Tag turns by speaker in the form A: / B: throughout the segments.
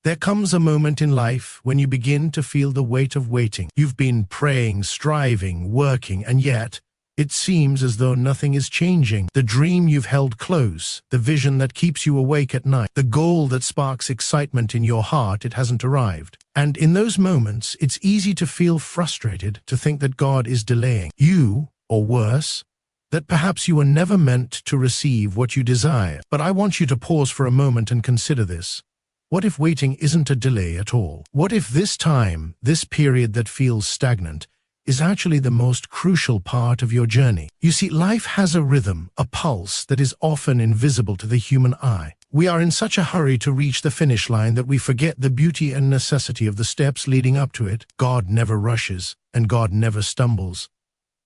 A: There comes a moment in life when you begin to feel the weight of waiting. You've been praying, striving, working, and yet it seems as though nothing is changing. The dream you've held close, the vision that keeps you awake at night, the goal that sparks excitement in your heart, it hasn't arrived. And in those moments, it's easy to feel frustrated, to think that God is delaying you, or worse, that perhaps you were never meant to receive what you desire. But I want you to pause for a moment and consider this. What if waiting isn't a delay at all? What if this time, this period that feels stagnant, is actually the most crucial part of your journey? You see, life has a rhythm, a pulse that is often invisible to the human eye. We are in such a hurry to reach the finish line that we forget the beauty and necessity of the steps leading up to it. God never rushes, and God never stumbles.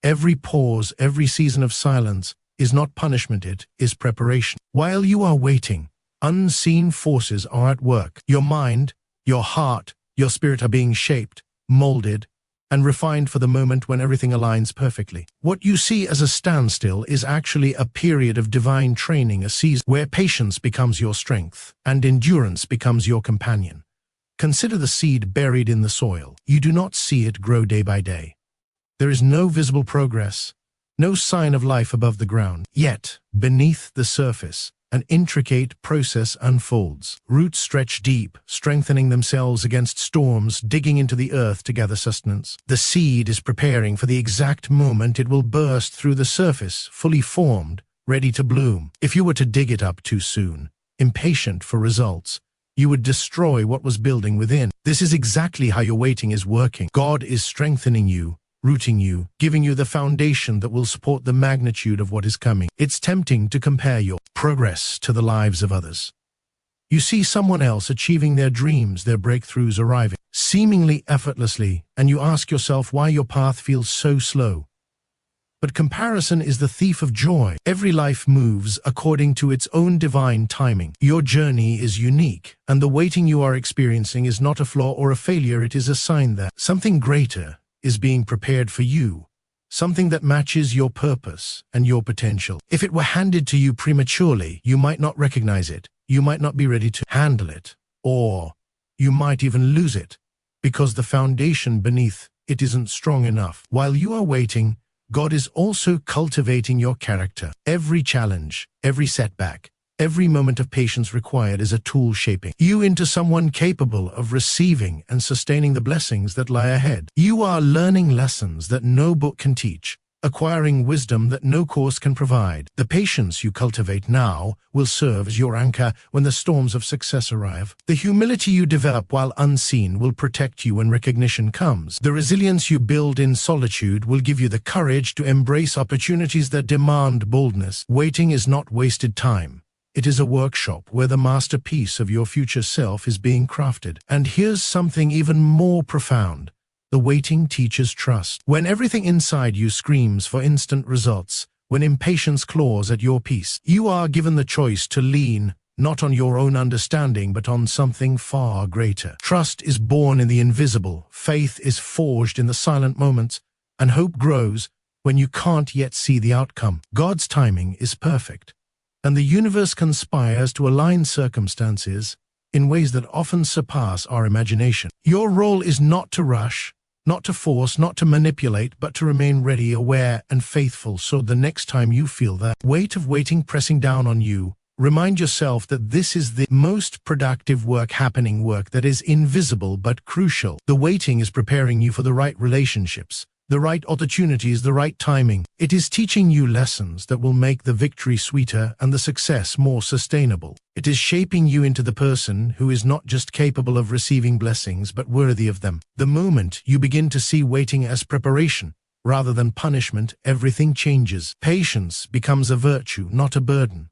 A: Every pause, every season of silence is not punishment, it is preparation. While you are waiting, unseen forces are at work. Your mind, your heart, your spirit are being shaped, molded, and refined for the moment when everything aligns perfectly. What you see as a standstill is actually a period of divine training, a season where patience becomes your strength and endurance becomes your companion. Consider the seed buried in the soil. You do not see it grow day by day. There is no visible progress, no sign of life above the ground. Yet, beneath the surface, an intricate process unfolds. Roots stretch deep, strengthening themselves against storms, digging into the earth to gather sustenance. The seed is preparing for the exact moment it will burst through the surface, fully formed, ready to bloom. If you were to dig it up too soon, impatient for results, you would destroy what was building within. This is exactly how your waiting is working. God is strengthening you, rooting you, giving you the foundation that will support the magnitude of what is coming. It's tempting to compare your progress to the lives of others. You see someone else achieving their dreams, their breakthroughs arriving, seemingly effortlessly, and you ask yourself why your path feels so slow. But comparison is the thief of joy. Every life moves according to its own divine timing. Your journey is unique, and the waiting you are experiencing is not a flaw or a failure. It is a sign that something greater is being prepared for you, something that matches your purpose and your potential. If it were handed to you prematurely, you might not recognize it, you might not be ready to handle it, or you might even lose it, because the foundation beneath it isn't strong enough. While you are waiting, God is also cultivating your character. Every challenge, every setback, every moment of patience required is a tool shaping you into someone capable of receiving and sustaining the blessings that lie ahead. You are learning lessons that no book can teach, acquiring wisdom that no course can provide. The patience you cultivate now will serve as your anchor when the storms of success arrive. The humility you develop while unseen will protect you when recognition comes. The resilience you build in solitude will give you the courage to embrace opportunities that demand boldness. Waiting is not wasted time. It is a workshop where the masterpiece of your future self is being crafted. And here's something even more profound. The waiting teaches trust. When everything inside you screams for instant results, when impatience claws at your peace, you are given the choice to lean, not on your own understanding, but on something far greater. Trust is born in the invisible, faith is forged in the silent moments, and hope grows when you can't yet see the outcome. God's timing is perfect, and the universe conspires to align circumstances in ways that often surpass our imagination. Your role is not to rush, not to force, not to manipulate, but to remain ready, aware, and faithful, so the next time you feel that weight of waiting pressing down on you, remind yourself that this is the most productive work that is invisible but crucial. The waiting is preparing you for the right relationships, the right opportunities, the right timing. It is teaching you lessons that will make the victory sweeter and the success more sustainable. It is shaping you into the person who is not just capable of receiving blessings but worthy of them. The moment you begin to see waiting as preparation rather than punishment, everything changes. Patience becomes a virtue, not a burden.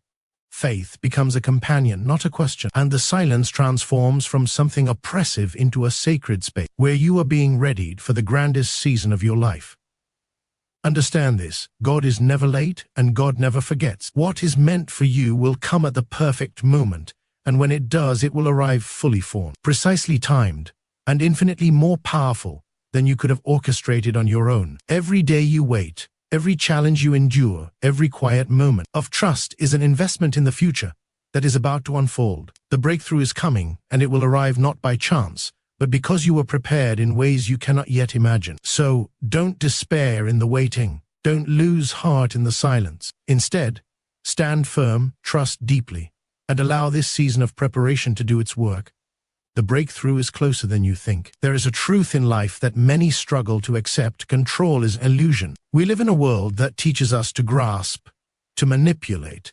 A: Faith becomes a companion, not a question, and the silence transforms from something oppressive into a sacred space where you are being readied for the grandest season of your life. Understand this: God is never late, and God never forgets. What is meant for you will come at the perfect moment, and when it does, it will arrive fully formed, precisely timed, and infinitely more powerful than you could have orchestrated on your own. Every day you wait, every challenge you endure, every quiet moment of trust is an investment in the future that is about to unfold. The breakthrough is coming, and it will arrive not by chance, but because you were prepared in ways you cannot yet imagine. So, don't despair in the waiting. Don't lose heart in the silence. Instead, stand firm, trust deeply, and allow this season of preparation to do its work. The breakthrough is closer than you think. There is a truth in life that many struggle to accept. Control is an illusion. We live in a world that teaches us to grasp, to manipulate,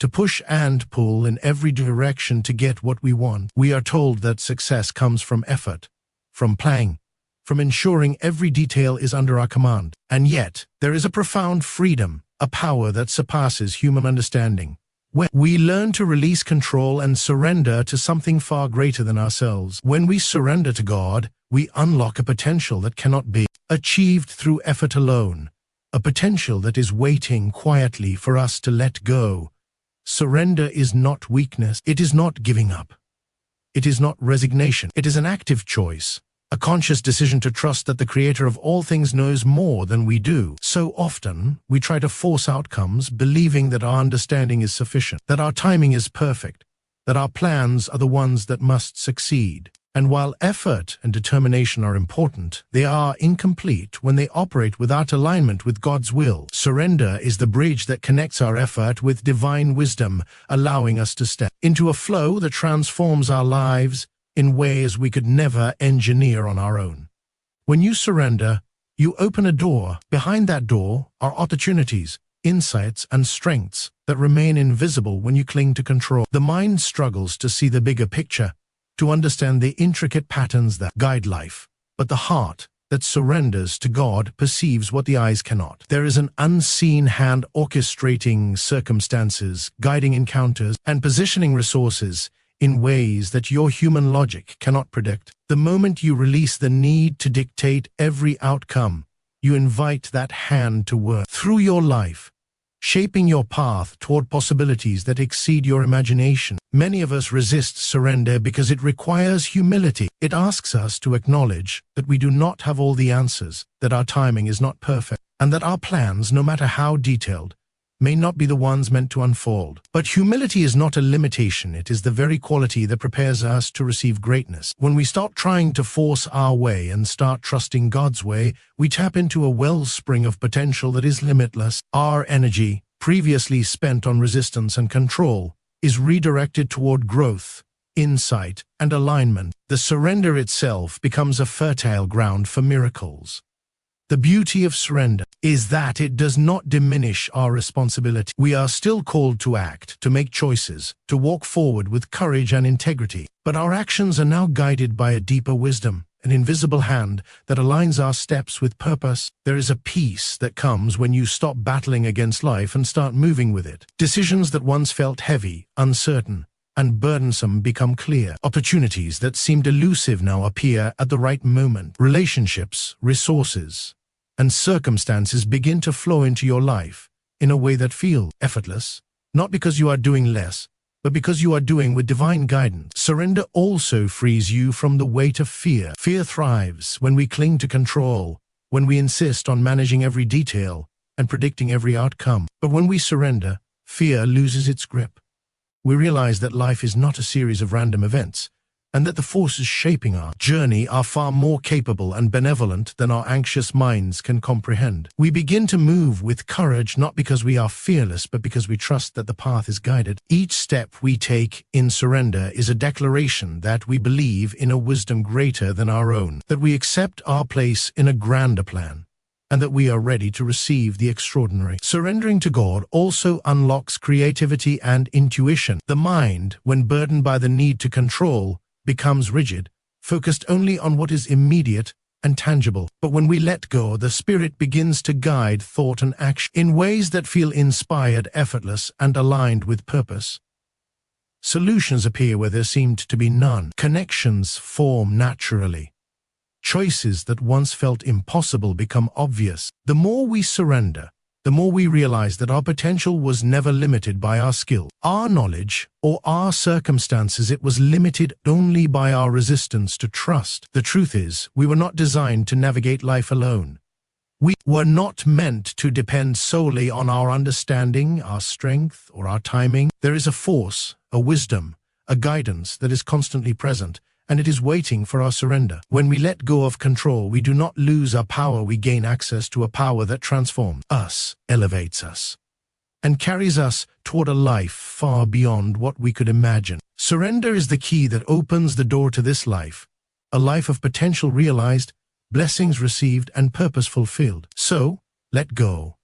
A: to push and pull in every direction to get what we want. We are told that success comes from effort, from planning, from ensuring every detail is under our command. And yet, there is a profound freedom, a power that surpasses human understanding. When we learn to release control and surrender to something far greater than ourselves. When we surrender to God, we unlock a potential that cannot be achieved through effort alone, a potential that is waiting quietly for us to let go. Surrender is not weakness. It is not giving up. It is not resignation. It is an active choice, a conscious decision to trust that the Creator of all things knows more than we do. So often, we try to force outcomes, believing that our understanding is sufficient, that our timing is perfect, that our plans are the ones that must succeed. And while effort and determination are important, they are incomplete when they operate without alignment with God's will. Surrender is the bridge that connects our effort with divine wisdom, allowing us to step into a flow that transforms our lives in ways we could never engineer on our own. When you surrender, you open a door. Behind that door are opportunities, insights, and strengths that remain invisible when you cling to control. The mind struggles to see the bigger picture, to understand the intricate patterns that guide life, but the heart that surrenders to God perceives what the eyes cannot. There is an unseen hand orchestrating circumstances, guiding encounters, and positioning resources in ways that your human logic cannot predict. The moment you release the need to dictate every outcome, you invite that hand to work through your life, shaping your path toward possibilities that exceed your imagination. Many of us resist surrender because it requires humility. It asks us to acknowledge that we do not have all the answers, that our timing is not perfect, and that our plans, no matter how detailed, may not be the ones meant to unfold. But humility is not a limitation. It is the very quality that prepares us to receive greatness. When we stop trying to force our way and start trusting God's way, we tap into a wellspring of potential that is limitless. Our energy, previously spent on resistance and control, is redirected toward growth, insight, and alignment. The surrender itself becomes a fertile ground for miracles. The beauty of surrender is that it does not diminish our responsibility. We are still called to act, to make choices, to walk forward with courage and integrity. But our actions are now guided by a deeper wisdom, an invisible hand that aligns our steps with purpose. There is a peace that comes when you stop battling against life and start moving with it. Decisions that once felt heavy, uncertain, and burdensome become clear. Opportunities that seemed elusive now appear at the right moment. Relationships, resources, and circumstances begin to flow into your life in a way that feels effortless, not because you are doing less, but because you are doing with divine guidance. Surrender also frees you from the weight of fear. Fear thrives when we cling to control, when we insist on managing every detail and predicting every outcome. But when we surrender, fear loses its grip. We realize that life is not a series of random events, and that the forces shaping our journey are far more capable and benevolent than our anxious minds can comprehend. We begin to move with courage not because we are fearless, but because we trust that the path is guided. Each step we take in surrender is a declaration that we believe in a wisdom greater than our own, that we accept our place in a grander plan, and that we are ready to receive the extraordinary. Surrendering to God also unlocks creativity and intuition. The mind, when burdened by the need to control, becomes rigid, focused only on what is immediate and tangible. But when we let go, the Spirit begins to guide thought and action in ways that feel inspired, effortless, and aligned with purpose. Solutions appear where there seemed to be none. Connections form naturally. Choices that once felt impossible become obvious. The more we surrender, the more we realize that our potential was never limited by our skill, our knowledge, or our circumstances. It was limited only by our resistance to trust. The truth is, we were not designed to navigate life alone. We were not meant to depend solely on our understanding, our strength, or our timing. There is a force, a wisdom, a guidance that is constantly present, and it is waiting for our surrender. When we let go of control, we do not lose our power, we gain access to a power that transforms us, elevates us, and carries us toward a life far beyond what we could imagine. Surrender is the key that opens the door to this life, a life of potential realized, blessings received, and purpose fulfilled. So, let go.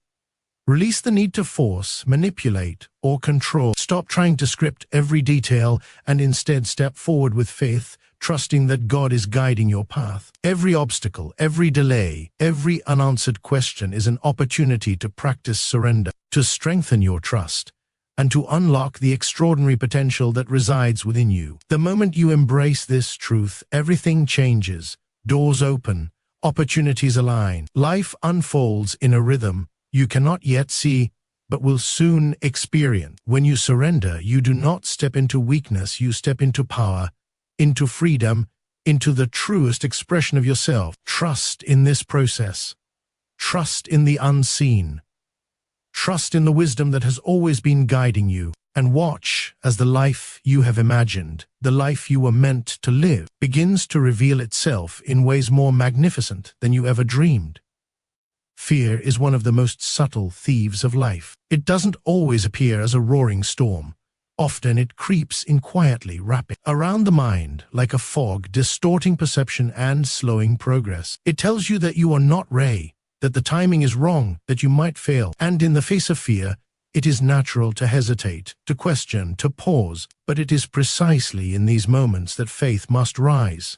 A: Release the need to force, manipulate, or control. Stop trying to script every detail and instead step forward with faith, trusting that God is guiding your path. Every obstacle, every delay, every unanswered question is an opportunity to practice surrender, to strengthen your trust, and to unlock the extraordinary potential that resides within you. The moment you embrace this truth, everything changes. Doors open, opportunities align. Life unfolds in a rhythm you cannot yet see, but will soon experience. When you surrender, you do not step into weakness, you step into power, into freedom, into the truest expression of yourself. Trust in this process. Trust in the unseen. Trust in the wisdom that has always been guiding you, and watch as the life you have imagined, the life you were meant to live, begins to reveal itself in ways more magnificent than you ever dreamed. Fear is one of the most subtle thieves of life. It doesn't always appear as a roaring storm. Often it creeps in quietly, wrapping around the mind like a fog, distorting perception and slowing progress. It tells you that you are not ready, that the timing is wrong, that you might fail. And in the face of fear, it is natural to hesitate, to question, to pause. But it is precisely in these moments that faith must rise.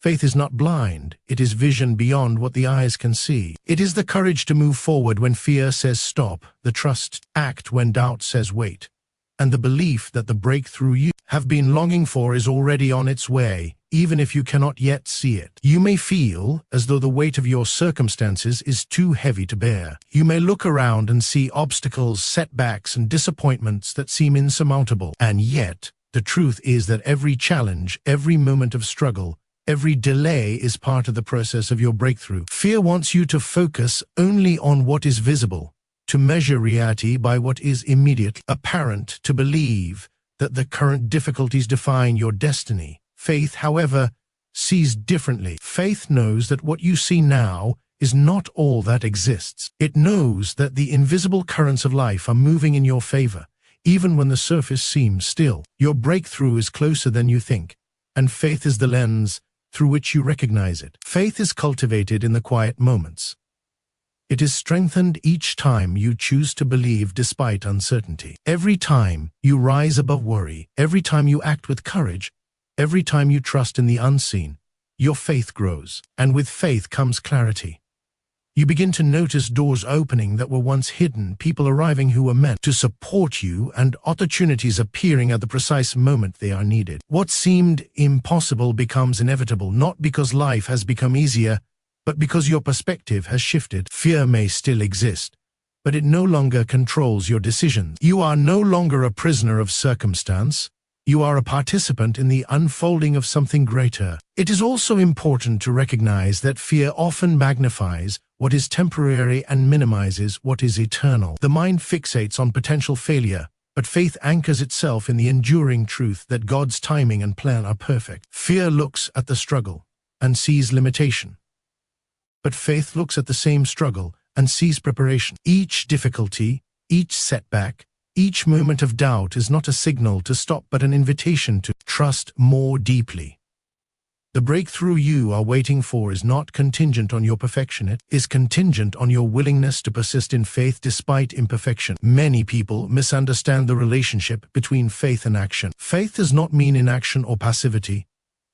A: Faith is not blind, it is vision beyond what the eyes can see. It is the courage to move forward when fear says stop, the trust to act when doubt says wait, and the belief that the breakthrough you have been longing for is already on its way, even if you cannot yet see it. You may feel as though the weight of your circumstances is too heavy to bear. You may look around and see obstacles, setbacks, and disappointments that seem insurmountable. And yet, the truth is that every challenge, every moment of struggle, every delay is part of the process of your breakthrough. Fear wants you to focus only on what is visible, to measure reality by what is immediately apparent, to believe that the current difficulties define your destiny. Faith, however, sees differently. Faith knows that what you see now is not all that exists. It knows that the invisible currents of life are moving in your favor, even when the surface seems still. Your breakthrough is closer than you think, and faith is the lens through which you recognize it. Faith is cultivated in the quiet moments. It is strengthened each time you choose to believe despite uncertainty. Every time you rise above worry, every time you act with courage, every time you trust in the unseen, your faith grows. And with faith comes clarity. You begin to notice doors opening that were once hidden, people arriving who were meant to support you, and opportunities appearing at the precise moment they are needed. What seemed impossible becomes inevitable, not because life has become easier, but because your perspective has shifted. Fear may still exist, but it no longer controls your decisions. You are no longer a prisoner of circumstance. You are a participant in the unfolding of something greater. It is also important to recognize that fear often magnifies what is temporary and minimizes what is eternal. The mind fixates on potential failure, but faith anchors itself in the enduring truth that God's timing and plan are perfect. Fear looks at the struggle and sees limitation, but faith looks at the same struggle and sees preparation. Each difficulty, each setback, each moment of doubt is not a signal to stop, but an invitation to trust more deeply. The breakthrough you are waiting for is not contingent on your perfection. It is contingent on your willingness to persist in faith despite imperfection. Many people misunderstand the relationship between faith and action. Faith does not mean inaction or passivity.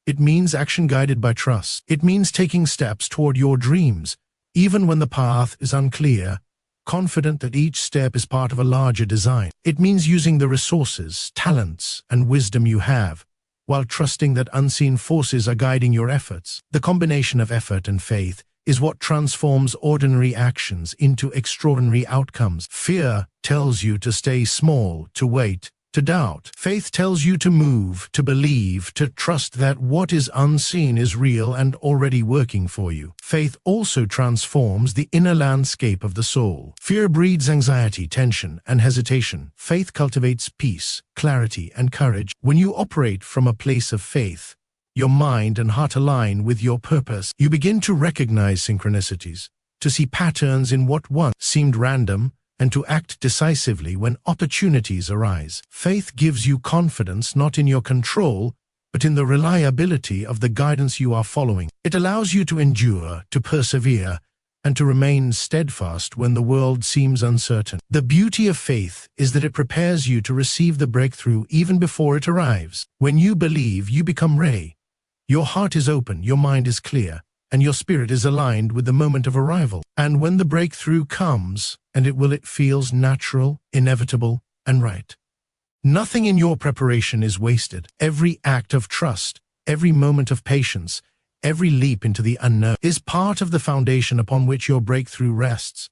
A: It means action guided by trust. It means taking steps toward your dreams, even when the path is unclear, confident that each step is part of a larger design. It means using the resources, talents, and wisdom you have, while trusting that unseen forces are guiding your efforts. The combination of effort and faith is what transforms ordinary actions into extraordinary outcomes. Fear tells you to stay small, to wait, to doubt. Faith tells you to move, to believe, to trust that what is unseen is real and already working for you. Faith also transforms the inner landscape of the soul. Fear breeds anxiety, tension, and hesitation. Faith cultivates peace, clarity, and courage. When you operate from a place of faith, your mind and heart align with your purpose. You begin to recognize synchronicities, to see patterns in what once seemed random, and to act decisively when opportunities arise. Faith gives you confidence not in your control, but in the reliability of the guidance you are following. It allows you to endure, to persevere, and to remain steadfast when the world seems uncertain. The beauty of faith is that it prepares you to receive the breakthrough even before it arrives. When you believe, you become ready. Your heart is open, your mind is clear, and your spirit is aligned with the moment of arrival. And when the breakthrough comes, and it feels natural, inevitable, and right. Nothing in your preparation is wasted. Every act of trust, every moment of patience, every leap into the unknown is part of the foundation upon which your breakthrough rests.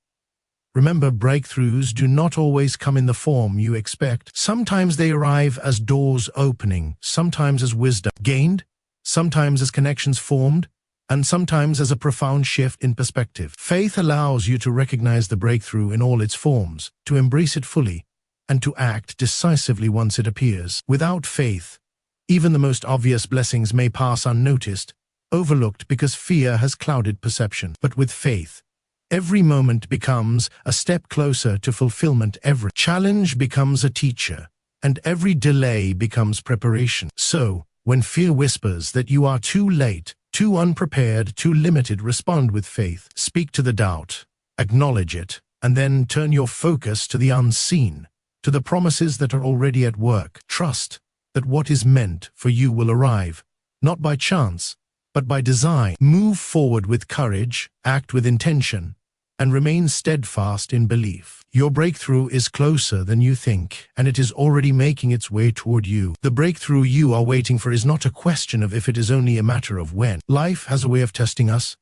A: Remember, breakthroughs do not always come in the form you expect. Sometimes they arrive as doors opening, sometimes as wisdom gained, sometimes as connections formed, and sometimes as a profound shift in perspective. Faith allows you to recognize the breakthrough in all its forms, to embrace it fully, and to act decisively once it appears. Without faith, even the most obvious blessings may pass unnoticed, overlooked because fear has clouded perception. But with faith, every moment becomes a step closer to fulfillment. Every challenge becomes a teacher, and every delay becomes preparation. So, when fear whispers that you are too late, too unprepared, too limited, respond with faith. Speak to the doubt, acknowledge it, and then turn your focus to the unseen, to the promises that are already at work. Trust that what is meant for you will arrive, not by chance, but by design. Move forward with courage, act with intention, and remain steadfast in belief. Your breakthrough is closer than you think, and it is already making its way toward you. The breakthrough you are waiting for is not a question of if, it is only a matter of when. Life has a way of testing us,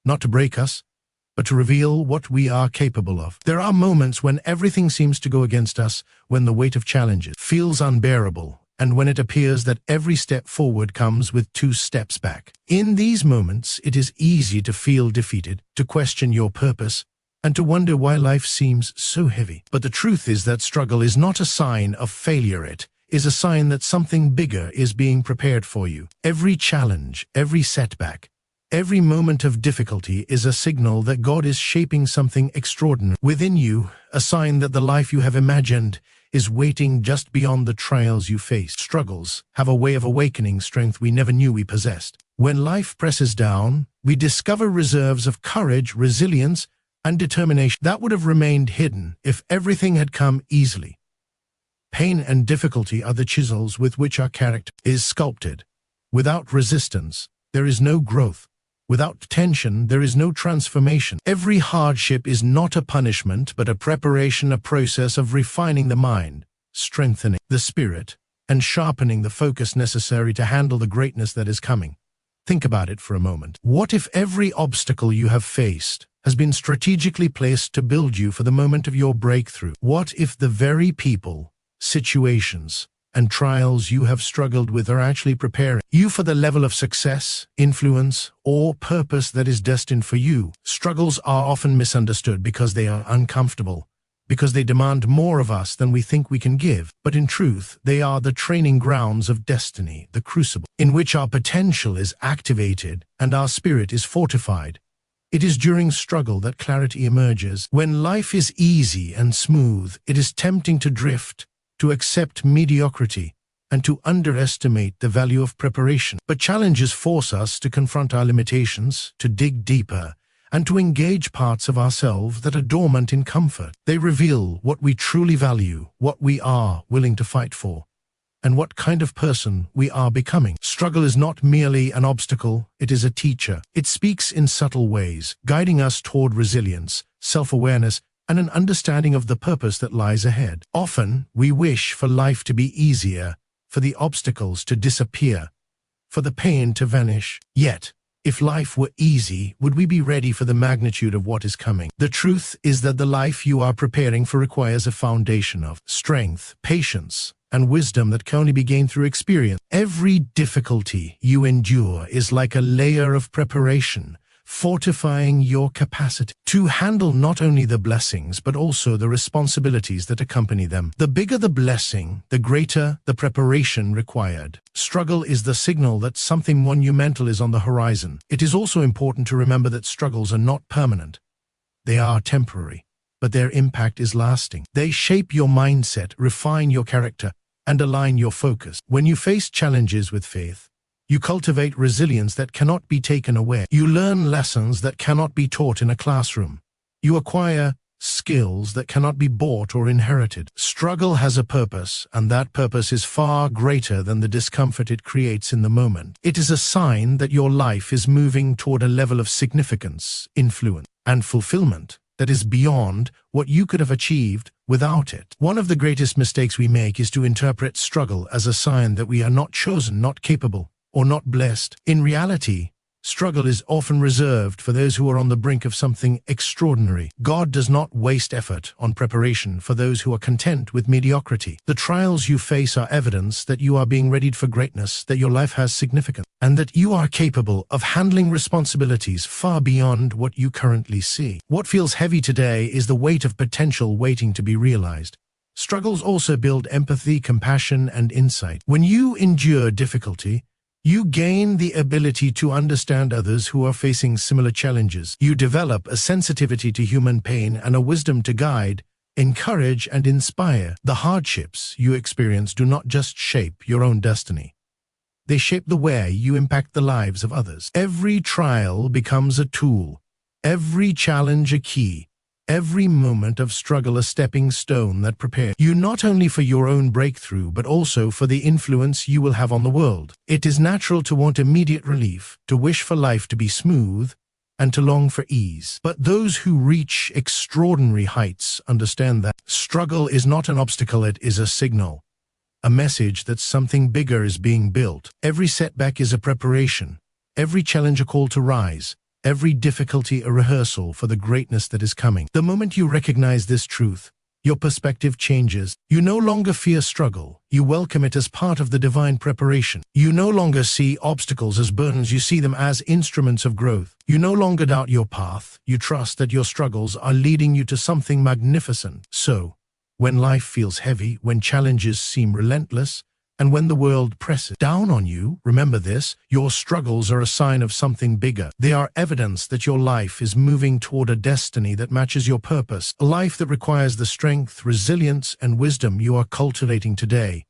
A: not to break us, but to reveal what we are capable of. There are moments when everything seems to go against us, when the weight of challenges feels unbearable, and when it appears that every step forward comes with 2 steps back. In these moments, it is easy to feel defeated, to question your purpose, and to wonder why life seems so heavy. But the truth is that struggle is not a sign of failure. It is a sign that something bigger is being prepared for you. Every challenge, every setback, every moment of difficulty is a signal that God is shaping something extraordinary within you, a sign that the life you have imagined is waiting just beyond the trials you face. Struggles have a way of awakening strength we never knew we possessed. When life presses down, we discover reserves of courage, resilience, and determination that would have remained hidden if everything had come easily. Pain and difficulty are the chisels with which our character is sculpted. Without resistance, there is no growth. Without tension, there is no transformation. Every hardship is not a punishment, but a preparation, a process of refining the mind, strengthening the spirit, and sharpening the focus necessary to handle the greatness that is coming. Think about it for a moment. What if every obstacle you have faced has been strategically placed to build you for the moment of your breakthrough? What if the very people, situations, and trials you have struggled with are actually preparing you for the level of success, influence, or purpose that is destined for you? Struggles are often misunderstood because they are uncomfortable, because they demand more of us than we think we can give. But in truth, they are the training grounds of destiny, the crucible in which our potential is activated and our spirit is fortified. It is during struggle that clarity emerges. When life is easy and smooth, it is tempting to drift, to accept mediocrity, and to underestimate the value of preparation. But challenges force us to confront our limitations, to dig deeper, and to engage parts of ourselves that are dormant in comfort. They reveal what we truly value, what we are willing to fight for, and what kind of person we are becoming. Struggle is not merely an obstacle, it is a teacher. It speaks in subtle ways, guiding us toward resilience, self-awareness, and an understanding of the purpose that lies ahead. Often, we wish for life to be easier, for the obstacles to disappear, for the pain to vanish. Yet, If life were easy, would we be ready for the magnitude of what is coming? The truth is that the life you are preparing for requires a foundation of strength, patience, and wisdom that can only be gained through experience. Every difficulty you endure is like a layer of preparation, fortifying your capacity to handle not only the blessings but also the responsibilities that accompany them. The bigger the blessing, the greater the preparation required. Struggle is the signal that something monumental is on the horizon. It is also important to remember that struggles are not permanent. They are temporary, but their impact is lasting. They shape your mindset, refine your character, and align your focus. When you face challenges with faith, you cultivate resilience that cannot be taken away. You learn lessons that cannot be taught in a classroom. You acquire skills that cannot be bought or inherited. Struggle has a purpose, and that purpose is far greater than the discomfort it creates in the moment. It is a sign that your life is moving toward a level of significance, influence, and fulfillment that is beyond what you could have achieved without it. One of the greatest mistakes we make is to interpret struggle as a sign that we are not chosen, not capable, or not blessed. In reality, struggle is often reserved for those who are on the brink of something extraordinary. God does not waste effort on preparation for those who are content with mediocrity. The trials you face are evidence that you are being readied for greatness, that your life has significance, and that you are capable of handling responsibilities far beyond what you currently see. What feels heavy today is the weight of potential waiting to be realized. Struggles also build empathy, compassion, and insight. When you endure difficulty, you gain the ability to understand others who are facing similar challenges. You develop a sensitivity to human pain and a wisdom to guide, encourage, and inspire. The hardships you experience do not just shape your own destiny. They shape the way you impact the lives of others. Every trial becomes a tool, every challenge a key, every moment of struggle a stepping stone that prepares you not only for your own breakthrough but also for the influence you will have on the world. It is natural to want immediate relief, to wish for life to be smooth, and to long for ease. But those who reach extraordinary heights understand that struggle is not an obstacle, it is a signal, a message that something bigger is being built. Every setback is a preparation, every challenge a call to rise, every difficulty a rehearsal for the greatness that is coming. The moment you recognize this truth, your perspective changes. You no longer fear struggle. You welcome it as part of the divine preparation. You no longer see obstacles as burdens. You see them as instruments of growth. You no longer doubt your path. You trust that your struggles are leading you to something magnificent. So, when life feels heavy, when challenges seem relentless, and when the world presses down on you, remember this: your struggles are a sign of something bigger. They are evidence that your life is moving toward a destiny that matches your purpose, a life that requires the strength, resilience, and wisdom you are cultivating today.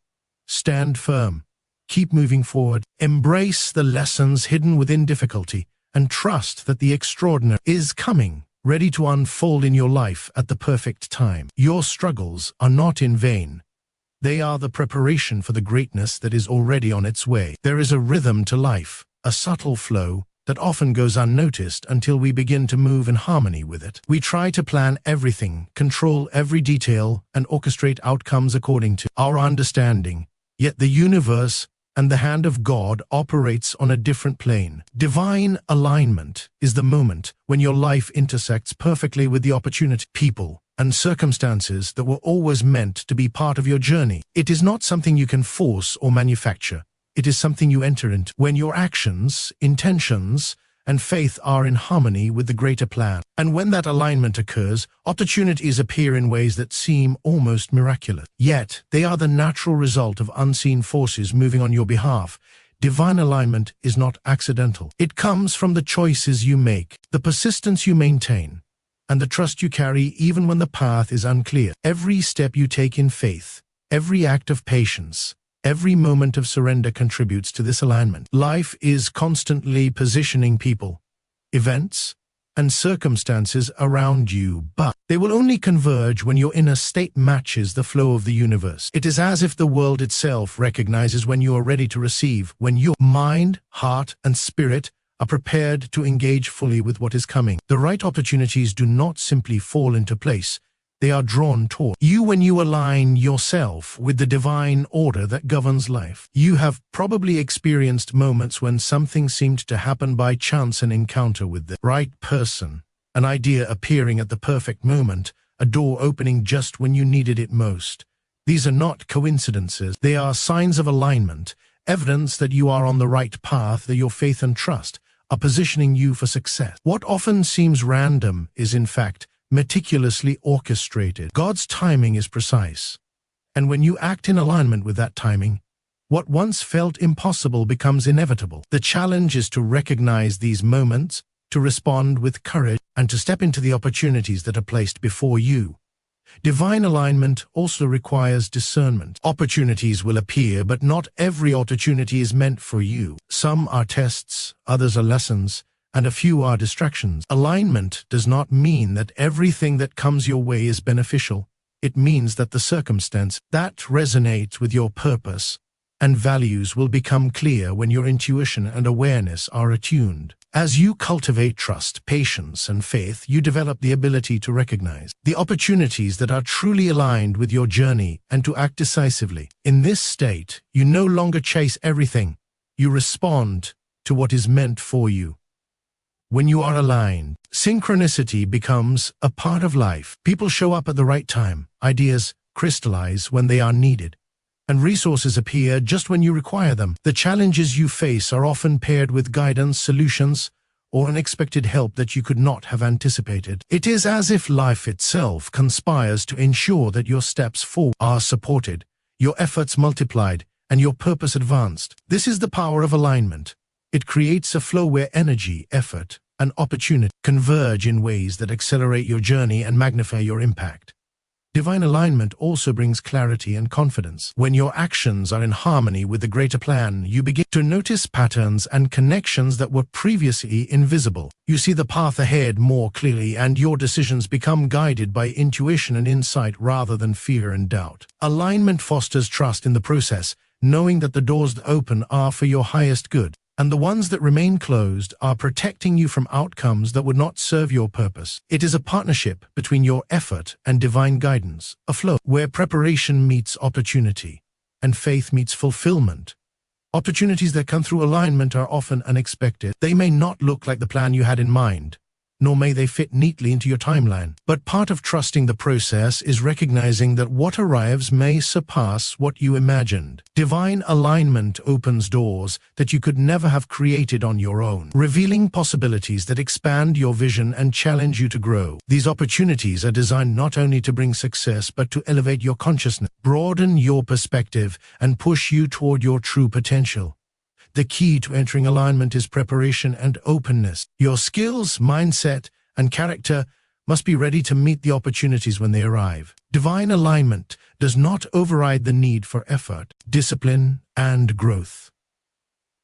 A: Stand firm. Keep moving forward. Embrace the lessons hidden within difficulty, and trust that the extraordinary is coming, ready to unfold in your life at the perfect time. Your struggles are not in vain. They are the preparation for the greatness that is already on its way. There is a rhythm to life, a subtle flow that often goes unnoticed until we begin to move in harmony with it. We try to plan everything, control every detail, and orchestrate outcomes according to our understanding. Yet the universe and the hand of God operates on a different plane. Divine alignment is the moment when your life intersects perfectly with the opportunity, people, and circumstances that were always meant to be part of your journey. It is not something you can force or manufacture. It is something you enter into when your actions, intentions, and faith are in harmony with the greater plan. And when that alignment occurs, opportunities appear in ways that seem almost miraculous. Yet, they are the natural result of unseen forces moving on your behalf. Divine alignment is not accidental. It comes from the choices you make, the persistence you maintain, and the trust you carry even when the path is unclear. Every step you take in faith, every act of patience, every moment of surrender contributes to this alignment. Life is constantly positioning people, events, and circumstances around you, but they will only converge when your inner state matches the flow of the universe. It is as if the world itself recognizes when you are ready to receive, when your mind, heart, and spirit are prepared to engage fully with what is coming. The right opportunities do not simply fall into place. they are drawn toward you when you align yourself with the divine order that governs life. You have probably experienced moments when something seemed to happen by chance, an encounter with the right person, an idea appearing at the perfect moment, a door opening just when you needed it most. These are not coincidences. They are signs of alignment, evidence that you are on the right path, that your faith and trust are positioning you for success. What often seems random is, in fact, meticulously orchestrated. God's timing is precise. And when you act in alignment with that timing, what once felt impossible becomes inevitable. The challenge is to recognize these moments, to respond with courage, and to step into the opportunities that are placed before you. Divine alignment also requires discernment. Opportunities will appear, but not every opportunity is meant for you. Some are tests, others are lessons, and a few are distractions. Alignment does not mean that everything that comes your way is beneficial. It means that the circumstance that resonates with your purpose and values will become clear when your intuition and awareness are attuned. As you cultivate trust, patience, and faith, you develop the ability to recognize the opportunities that are truly aligned with your journey and to act decisively. In this state, you no longer chase everything. You respond to what is meant for you. When you are aligned, synchronicity becomes a part of life. People show up at the right time, ideas crystallize when they are needed, and resources appear just when you require them. The challenges you face are often paired with guidance, solutions, or unexpected help that you could not have anticipated. It is as if life itself conspires to ensure that your steps forward are supported, your efforts multiplied, and your purpose advanced. This is the power of alignment. It creates a flow where energy, effort, and opportunity converge in ways that accelerate your journey and magnify your impact. Divine alignment also brings clarity and confidence. When your actions are in harmony with the greater plan, you begin to notice patterns and connections that were previously invisible. You see the path ahead more clearly, and your decisions become guided by intuition and insight rather than fear and doubt. Alignment fosters trust in the process, knowing that the doors that open are for your highest good, and the ones that remain closed are protecting you from outcomes that would not serve your purpose. It is a partnership between your effort and divine guidance, a flow where preparation meets opportunity and faith meets fulfillment. Opportunities that come through alignment are often unexpected. They may not look like the plan you had in mind, nor may they fit neatly into your timeline. But part of trusting the process is recognizing that what arrives may surpass what you imagined. Divine alignment opens doors that you could never have created on your own, revealing possibilities that expand your vision and challenge you to grow. These opportunities are designed not only to bring success, but to elevate your consciousness, broaden your perspective, and push you toward your true potential. The key to entering alignment is preparation and openness. Your skills, mindset, and character must be ready to meet the opportunities when they arrive. Divine alignment does not override the need for effort, discipline, and growth.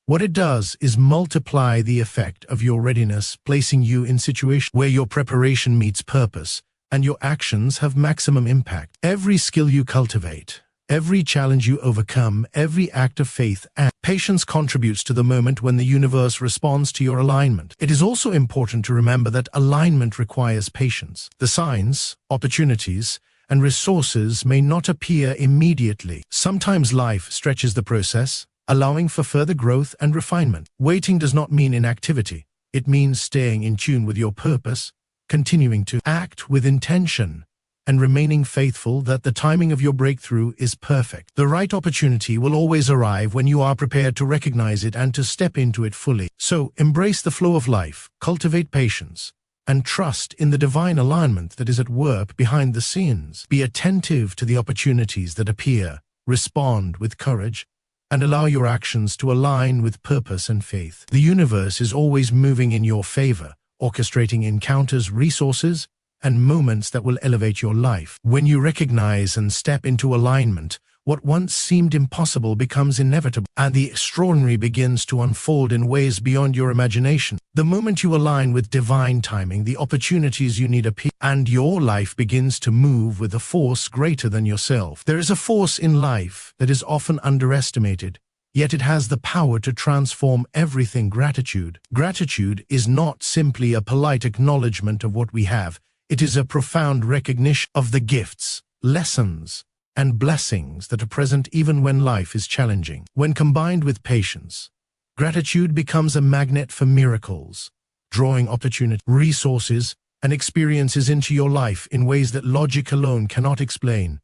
A: What it does is multiply the effect of your readiness, placing you in situations where your preparation meets purpose and your actions have maximum impact. Every skill you cultivate, every challenge you overcome, every act of faith and patience contributes to the moment when the universe responds to your alignment. It is also important to remember that alignment requires patience. The signs, opportunities, and resources may not appear immediately. Sometimes life stretches the process, allowing for further growth and refinement. Waiting does not mean inactivity. It means staying in tune with your purpose, continuing to act with intention, and remaining faithful that the timing of your breakthrough is perfect. The right opportunity will always arrive when you are prepared to recognize it and to step into it fully. So, embrace the flow of life, cultivate patience, and trust in the divine alignment that is at work behind the scenes. Be attentive to the opportunities that appear, respond with courage, and allow your actions to align with purpose and faith. The universe is always moving in your favor, orchestrating encounters, resources, and moments that will elevate your life. When you recognize and step into alignment, what once seemed impossible becomes inevitable, and the extraordinary begins to unfold in ways beyond your imagination. The moment you align with divine timing, the opportunities you need appear, and your life begins to move with a force greater than yourself. There is a force in life that is often underestimated, yet it has the power to transform everything. Gratitude. Gratitude is not simply a polite acknowledgement of what we have. It is a profound recognition of the gifts, lessons, and blessings that are present even when life is challenging. When combined with patience, gratitude becomes a magnet for miracles, drawing opportunity, resources, and experiences into your life in ways that logic alone cannot explain.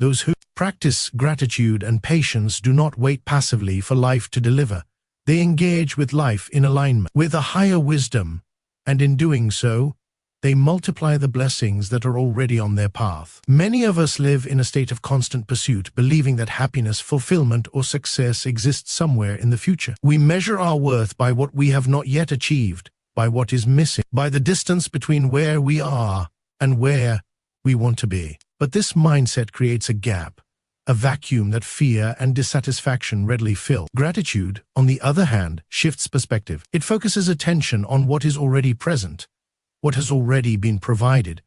A: Those who practice gratitude and patience do not wait passively for life to deliver. They engage with life in alignment with a higher wisdom, and in doing so, they multiply the blessings that are already on their path. Many of us live in a state of constant pursuit, believing that happiness, fulfillment, or success exists somewhere in the future. We measure our worth by what we have not yet achieved, by what is missing, by the distance between where we are and where we want to be. But this mindset creates a gap, a vacuum that fear and dissatisfaction readily fill. Gratitude, on the other hand, shifts perspective. It focuses attention on what is already present, what has already been provided,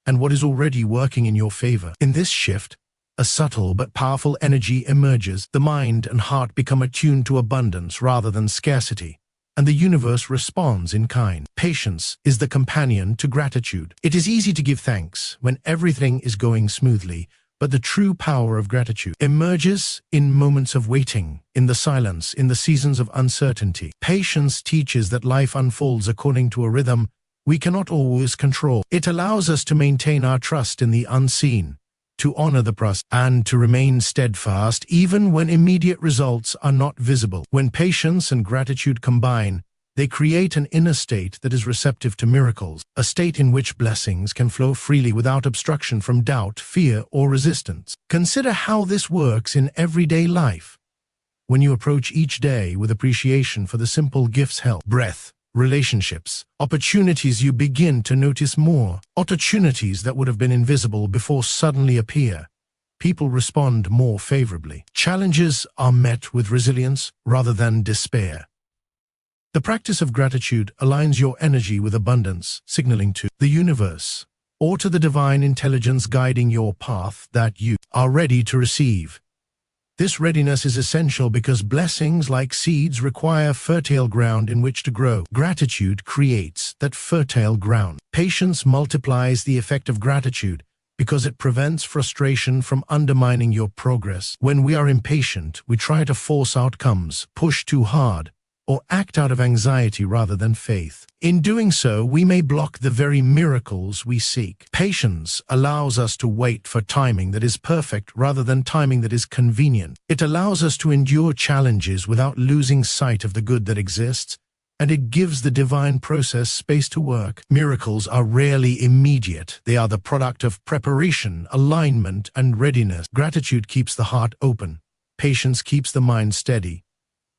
A: and what is already working in your favor. In this shift, a subtle but powerful energy emerges. The mind and heart become attuned to abundance rather than scarcity, and the universe responds in kind. Patience is the companion to gratitude. It is easy to give thanks when everything is going smoothly, but the true power of gratitude emerges in moments of waiting, in the silence, in the seasons of uncertainty. Patience teaches that life unfolds according to a rhythm we cannot always control. It allows us to maintain our trust in the unseen, to honor the process, and to remain steadfast even when immediate results are not visible. When patience and gratitude combine, they create an inner state that is receptive to miracles, a state in which blessings can flow freely without obstruction from doubt, fear, or resistance. Consider how this works in everyday life. When you approach each day with appreciation for the simple gifts, health, breath, relationships, opportunities, you begin to notice more. Opportunities that would have been invisible before suddenly appear. People respond more favorably. Challenges are met with resilience rather than despair. The practice of gratitude aligns your energy with abundance, signaling to the universe or to the divine intelligence guiding your path that you are ready to receive. This readiness is essential because blessings, like seeds, require fertile ground in which to grow. Gratitude creates that fertile ground. Patience multiplies the effect of gratitude because it prevents frustration from undermining your progress. When we are impatient, we try to force outcomes, push too hard, or act out of anxiety rather than faith. In doing so, we may block the very miracles we seek. Patience allows us to wait for timing that is perfect rather than timing that is convenient. It allows us to endure challenges without losing sight of the good that exists, and it gives the divine process space to work. Miracles are rarely immediate. They are the product of preparation, alignment, and readiness. Gratitude keeps the heart open. Patience keeps the mind steady.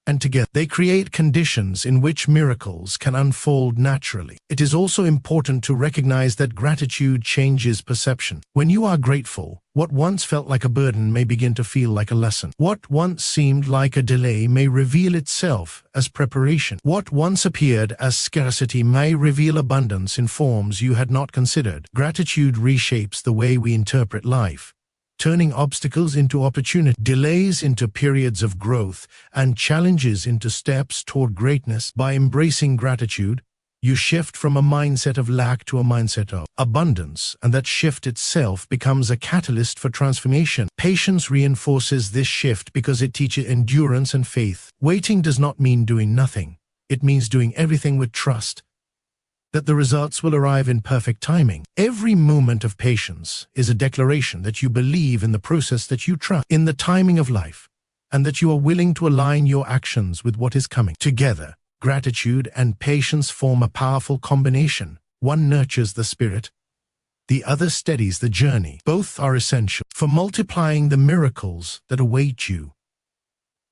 A: And together, they create conditions in which miracles can unfold naturally. It is also important to recognize that gratitude changes perception. When you are grateful, what once felt like a burden may begin to feel like a lesson. What once seemed like a delay may reveal itself as preparation. What once appeared as scarcity may reveal abundance in forms you had not considered. Gratitude reshapes the way we interpret life, turning obstacles into opportunity, delays into periods of growth, and challenges into steps toward greatness. By embracing gratitude, you shift from a mindset of lack to a mindset of abundance, and that shift itself becomes a catalyst for transformation. Patience reinforces this shift because it teaches endurance and faith. Waiting does not mean doing nothing. It means doing everything with trust that the results will arrive in perfect timing. Every moment of patience is a declaration that you believe in the process, that you trust in the timing of life, and that you are willing to align your actions with what is coming. Together, gratitude and patience form a powerful combination. One nurtures the spirit, the other steadies the journey. Both are essential for multiplying the miracles that await you.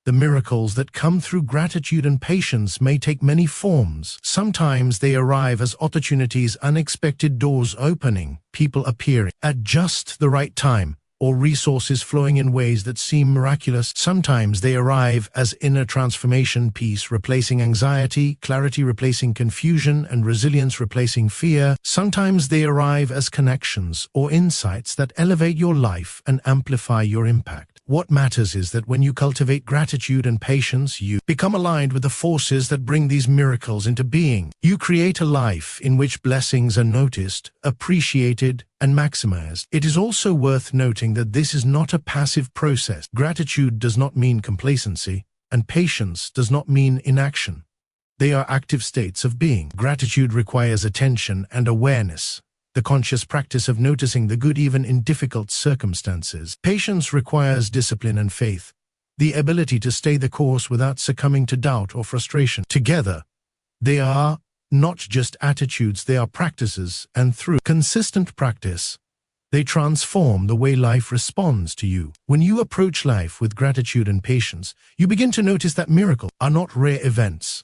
A: The miracles that come through gratitude and patience may take many forms. Sometimes they arrive as opportunities, unexpected doors opening, people appearing at just the right time, or resources flowing in ways that seem miraculous. Sometimes they arrive as inner transformation, peace replacing anxiety, clarity replacing confusion, and resilience replacing fear. Sometimes they arrive as connections or insights that elevate your life and amplify your impact. What matters is that when you cultivate gratitude and patience, you become aligned with the forces that bring these miracles into being. You create a life in which blessings are noticed, appreciated, and maximized. It is also worth noting that this is not a passive process. Gratitude does not mean complacency, and patience does not mean inaction. They are active states of being. Gratitude requires attention and awareness, the conscious practice of noticing the good even in difficult circumstances. Patience requires discipline and faith, the ability to stay the course without succumbing to doubt or frustration. Together, they are not just attitudes, they are practices, and through consistent practice, they transform the way life responds to you. When you approach life with gratitude and patience, you begin to notice that miracles are not rare events.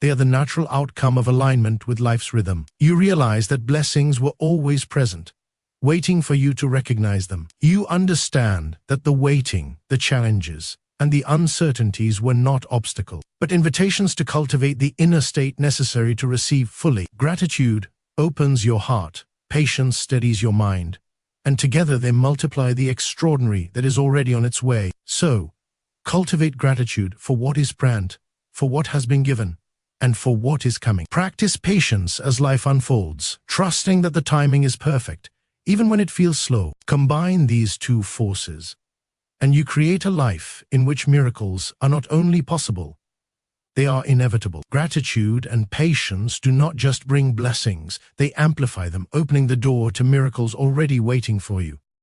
A: They are the natural outcome of alignment with life's rhythm. You realize that blessings were always present, waiting for you to recognize them. You understand that the waiting, the challenges, and the uncertainties were not obstacles, but invitations to cultivate the inner state necessary to receive fully. Gratitude opens your heart, patience steadies your mind, and together they multiply the extraordinary that is already on its way. So, cultivate gratitude for what is planned, for what has been given, and for what is coming. Practice patience as life unfolds, trusting that the timing is perfect, even when it feels slow. Combine these two forces, and you create a life in which miracles are not only possible, they are inevitable. Gratitude and patience do not just bring blessings, they amplify them, opening the door to miracles already waiting for you.